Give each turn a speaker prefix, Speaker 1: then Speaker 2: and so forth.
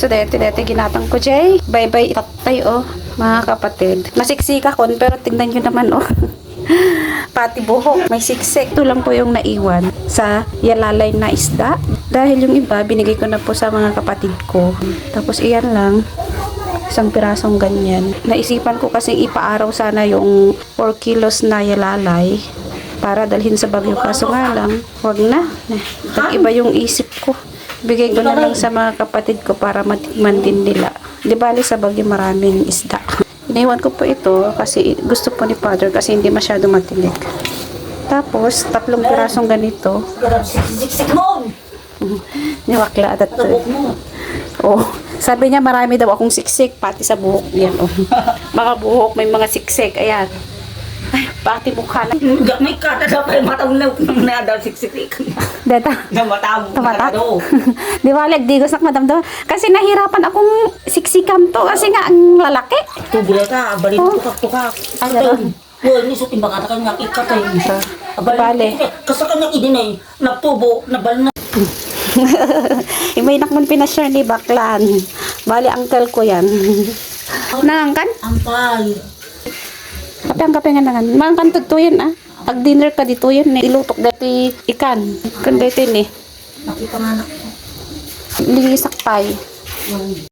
Speaker 1: So, dati ginatang ko, Jay. Bye-bye, itatay, oh. Mga kapatid. Masiksika kon, pero tingnan nyo naman, oh. Pati buhok, may siksik. Ito lang po yung naiwan sa yalalay na isda. Dahil yung iba, binigay ko na po sa mga kapatid ko. Tapos, iyan lang. Isang pirasong ganyan. Naisipan ko kasi ipaaraw sana yung 4 kilos na yalalay para dalhin sa Baguio. Kaso nga lang, wag na. Nag-iba yung isip ko. Bigay ko na lang sa mga kapatid ko para matikman din nila. Di bali sa Baguio maraming isda. Iniwan ko po ito kasi gusto po ni Father kasi hindi masyado matinik. Tapos, 3 pirasong ganito. Niwakla at oh, sabi niya marami daw akong siksik, pati sa buhok. Yan, oh. Mga buhok, may mga siksik. Ayan. Ay, pati mukha na.
Speaker 2: May kata daw kayo matang na daw siksik.
Speaker 1: Data.
Speaker 2: Na matang.
Speaker 1: Di ba, digos na madam daw. Kasi nahirapan akong siksikan to. Kasi nga, ang lalaki.
Speaker 2: Tubula ka, balin tukak-tukak.
Speaker 1: Ay, gano'n.
Speaker 2: Well, ni sutin baka ka nga ikatay.
Speaker 1: Bale.
Speaker 2: Kasakan nga idinay, nagtubo, nabal na.
Speaker 1: May nakman pinashare ni Baklan. Bali, uncle ko yan. Nangangkan?
Speaker 2: Ampal.
Speaker 1: Kape nga nangan. Mangangkan tutuyin, ah. Pag dinner ka dito yun, ilutok dati ikan. Ikan dati ni.
Speaker 2: Nakipanganak.
Speaker 1: Ligisakpay.